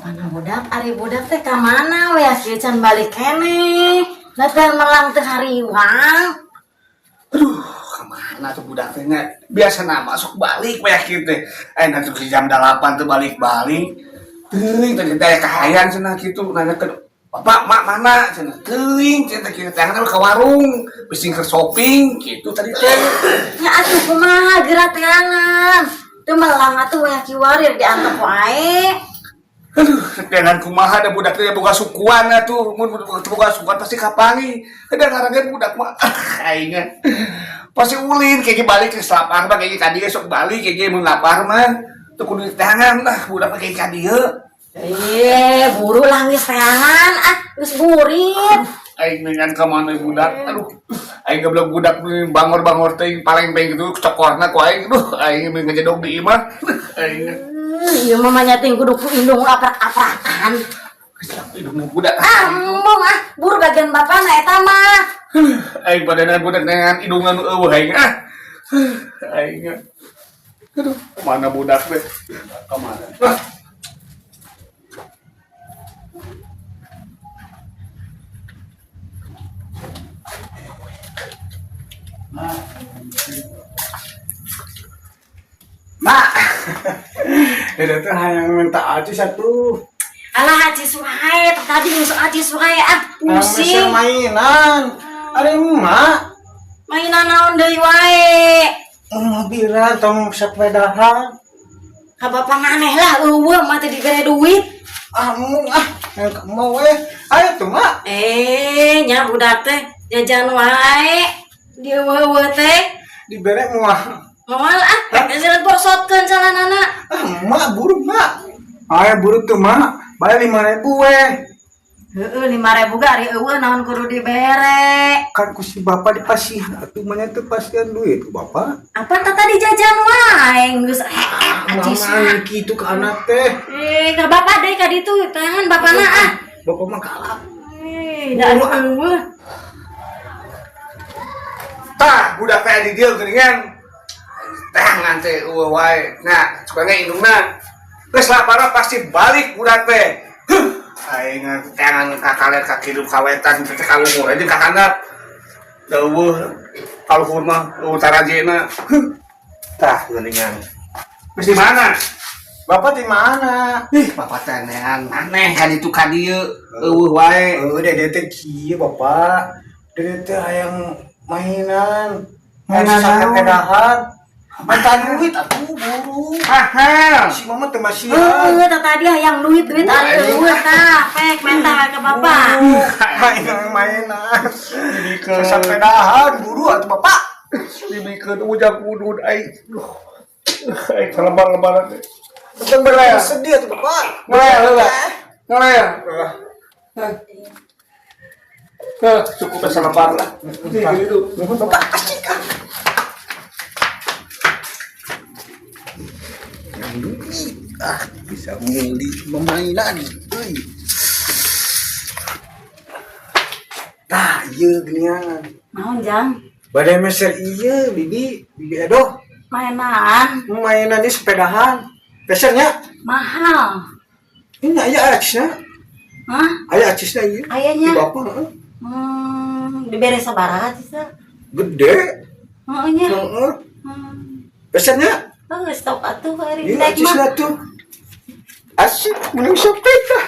Mana budak, ari budak teh ka mana we kieu can balik keneh. Datang melang teh hariwang. Aduh, kemana tuh budak teh nya? Biasa masuk balik we kieu teh. Nanti ke jam 8 tuh balik-balik. Teuing tadi teh kahayang cenah kitu nanya ke Bapak, mak mana? Cenah teuing cenah kieu teh ke warung, bising ke shopping gitu tadi teh. Ya atuh kumaha geura teangan. Teu melang atuh we kiwarir diantep wae. Aduh, dengan kumaha ada budak teh boga sukuan atuh, mun boga sukuan pasti kapangi. Ada ngarangan budak mah aingna. Pasti ulin kayak balik ke lapar mah kayak ka dieu sok balik kayak mun lapar mah. Teu kudu tangan lah budak kayak ka dieu. Buru lah geus teangan, geus burit. Aing dengan ka mana budak. Aduh, aing goblok budak bangor-bangor teh paling pengen gitu cokorna ku aing. Duh, aing ngejedog di imah. Aing Iya mamanya ting kudu ku indung aprak-aprakan. hidungna budak. Embung buru bagian bapana eta mah. Aing padana budak dengan hidungan eueuh aing aing. Aduh, mana budak teh? Ka mana? Mak, itu tuh hanya minta aja satu. Alah Haji Suhaib, tadi musuh Haji Suhaib Masih pusing. mainan. Ada emak. Mainan naon deui wae. Mobilan tong sepedahan. Ka bapak maneh lah eueuh mah teh dibere duit. Amu mau ayo tuh mak. Nya budak teh jajan wae. Dia eueuh teh. Dibere muah. Moal geus bosotkeun calanana. Mak buru mak. Ayo buru tuh mak. Bayar 5.000 weh. Heeh 5.000 ga ari eueuh naon kudu dibere. Kan ku si bapak dipasihan atuh manya teu pasihan duit ku bapak. Apa tadi jajan wae geus Haji Mama Suhaib. kitu ke anak teh. Ka bapak deui ka ditu tangan bapana Bapak mah galak. Da eueuh. Tah, budak teh di dieu geuningan. Tangan teh eueuh wae. Nah, supaya indungna geus lapar pasti balik budak teh. Aing tangan kakaler ka kidu kawetan teh ka umur aja kakana. Eueuh kaluhur mah utarajena. Tah, geuningan. Geus di mana? Bapak di mana? Bapak teh nean maneh ka ditu ka dieu eueuh wae. Dede teh kieu bapak. Dede teh hayang mainan. Mainan sepedahan. Minta duit atuh buru. Si mama teh masih Tadi hayang duit ari eueuh tah pek menta ka bapak. mainan. Sepedahan buru atuh bapak. Dibikeun ujang kudud aing. Aing lebar-lebaran teh. Teng berea. Sedih atuh bapak. Ngalaya. Cukup selebar lah. Gitu. Bapak asik kan. Bisa beli mainan. Tah, ieu geuningan. Naon jang? Badai meser iya, bibi aduh. Mainan Mainan di sepedahan. Pesernya mahal. ini aya acisna. Hah? Aya acisna ieu. Ayahnya? Di bapak heeh. Dibere sabaraha sih sa? Gede. Heeh nya. Heeh. Pesernya Geus stop atuh ari ini tek acisna mah. tuh. Asik menang sepeda.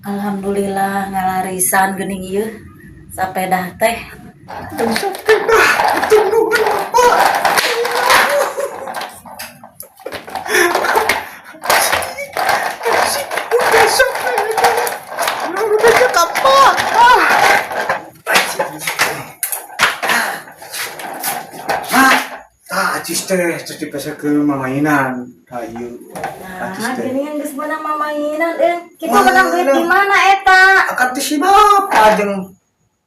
Alhamdulillah ngalarisan geuning ieu sapeda teh. Menang sepeda. Tungguan bapak. Asik udah sepeda. Udah kapak. Acis teh terus dipesakeun mainan. Hayu. Nah, geuningan geus meunang mamainan kita menang duit di mana eta? Akan ti si bapak jeung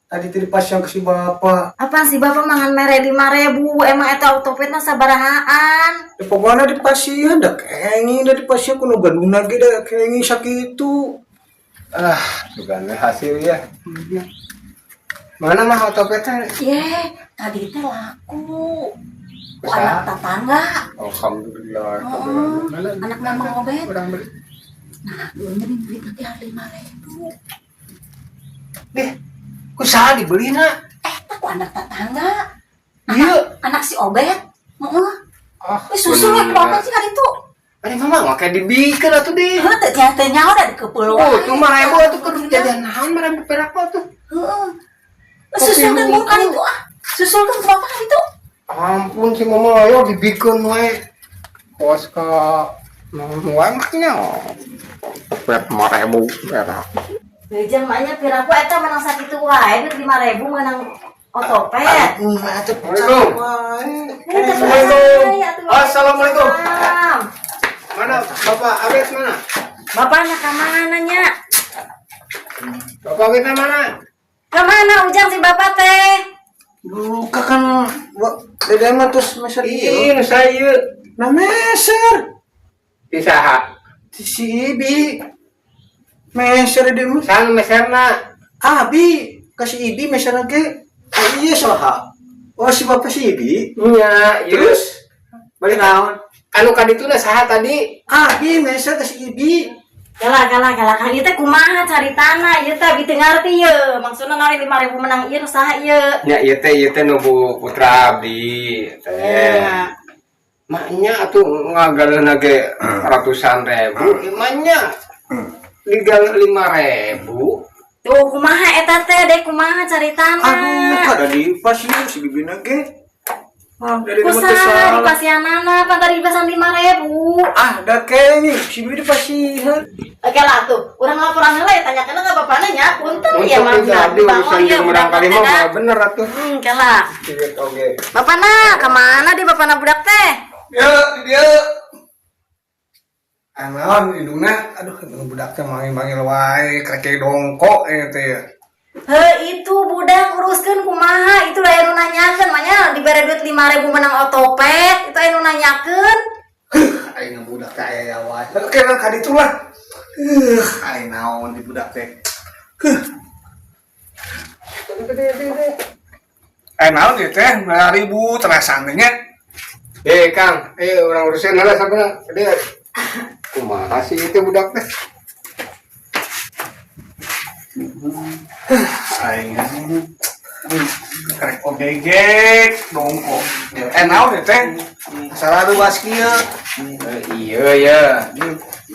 tadi teh dipasang ke si bapak. Apaan sih bapak mangan mere 5.000 emang eta otopetna sabarahaan? Pokoknya dipasihan da kenging da dipasihan kuno gaduna ge da kenging sakitu. Bukan hasil ya. Mana mah otopetnya? Ye, tadi teh laku. Bisa? Anak tetangga. Alhamdulillah. Anak Mamang Obet. Kurang beli. Nah, dulunya duit nanti harga 5.000. Deh, usaha dibeli nak. Aku anak tetangga. Iya. Anak si Obet. Heeh. Ah, Susul we kumaha sih hari itu. Ada mama nggak kayak dibikin atuh deh. Heuh, teh teh nyawa da di kepulauan. Oh, itu mah rebo atuh kudu jadian naon mah rebo perak atuh. Heeh. Susulkeun mun kali itu ah. Susulkeun kumaha kali itu. Ampun si mama ayo dibikin wae. Kos ka wae maknya. Pet 5.000 perak. Jeung mahnya piraku eta menang sakitu wae duit 5.000 menang otopet. Assalamualaikum. Assalamualaikum. Mana Bapak Abed mana? Bapaknya ka mana nya? Bapak Abednya mana? Ka mana ujang si bapak teh? Buka kan dede mah terus meser Iya, saya. nah meser Bisa. si Ibi meser dede mah Sang meserna. Abi kasih Ibi meser lagi. Oh iya saha. Oh si bapak si Ibi. Iya, terus balik naon? Anu kadituna saha tadi? Abi meser kasih Ibi. Kalah kan ieu teh kumaha caritana ieu teh beuteung ngarti ieu. Maksudna nari 5.000 menang ieu nu saha ieu? Ya ieu teh nu Bu Putra abdi teh. Maknya atuh ngagaleuna ge ratusan ribu, imanya digal 5.000. Tuh kumaha eta teh dek kumaha caritana? Aduh kada di pas ieu si Bibi nage. Dari nama Kusaha salah. dipasianana pan tadi dipasan 5.000. Ah, da kayaknya si Bibi dipasihan. Oke lah tuh, urang laporan heula ya tanyakeun ka bapana nya. Punten ya mah Abdi urusan jeung urang kali mah bener atuh. Kela. Siget oge. Bapana kemana di bapana budak teh? Ya, dia. Anaon hidungna, aduh budak teh manggil-manggil wae kreke dongkok teh. Itu budak uruskeun kumaha itu aya nu nanyakeun manya dibere duit 5.000 menang otopet itu aya nu nanyakeun. Aing budak teh aya wae. Kira ka ditu lah. Aing naon di budak teh. Aing naon ieu teh 5.000 terasan nya. Kang, urang urusan heula sabana. Gede. Kumaha sih itu budak teh? Aing karek ogegek dongkok. Naon ieu teh? Salah ruas kieu. Iya ya.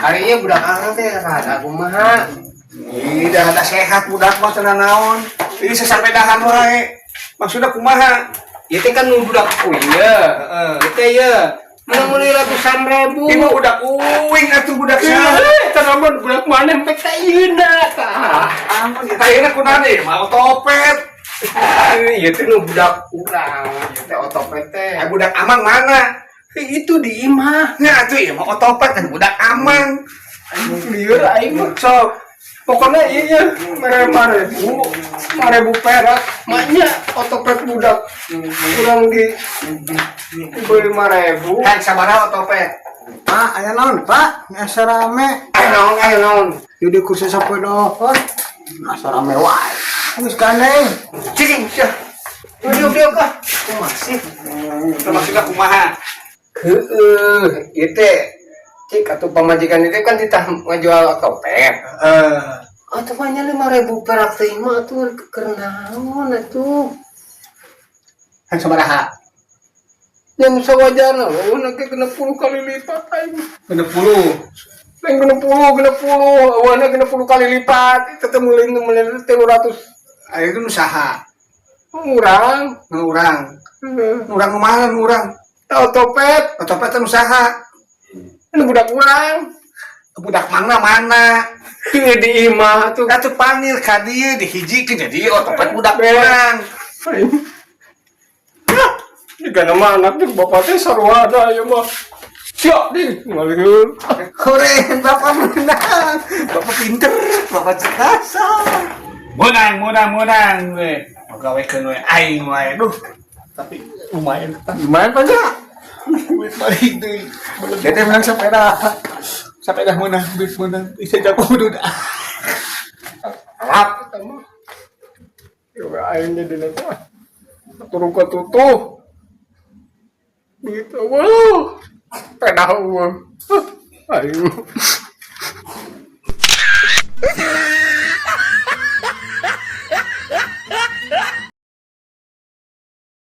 Hari ieu budak arang teh rada kumaha? Ih, dah ada sehat budak mah tenan naon. Ini sasampedahan wae. Maksudna kumaha? Ieu teh kan nu budak iya. Heeh. Teh ieu. Mana meuli ratusan ribu. Ieu budak uing atuh budak saha? Tanaman budak maneh teh ayeuna tah. Amun kita ayeuna kunaon deui? Mau otopet. Ieu teh nu budak urang. Ieu teh otopet teh. Budak amang mana? Itu di imah. Nya atuh ieu mah otopet kan budak amang. Aing lieur aing mah sok. Pokoknya iya 5.000 perak. Maknya otopet budak kurang dibeli 5.000. Kan sabaraha otopet? Pak, aya naon, Pak? Asa rame. Ayo naon. Jadi kursi sepeda. Asa rame wae. Geus gandeng. Cicing, sia. Diuk kah? Masih. Maksudnya kumaha? Heueuh, ieu teh cik atuh pamajikan itu kan ditah ngajual otopet. Atuh mah nya 5.000 perak teh mah atuh keur naon atuh? Kan sabaraha? Yang sawajarna ulun ge 60 kali lipat aing. 60. Lain 60. Awana 60 kali lipat. Tetep meulin 300. Aya itu usaha. Urang. Urang kumaha urang? Otopet teh usaha. Ini budak urang. Budak mana? Di imah tuh. Atuh panggil ka dieu dihijikeun jadi otopet budak urang. Jika nama anak tuh bapak teh sarua ada ya mah. Siap deh, ngalieur. Keren bapak menang. Bapak pinter, bapak cerdas. Menang we. Gawekeun we aing wae. Duh. Tapi lumayan aja. Duit balik deui. Dede menang sepeda. Sepeda menang, duit menang. Bisa jago duit. Alap kita mah. Aing jadi na to. Turun ka tuto. Begitu, wow. Pedah, wow. Ayo.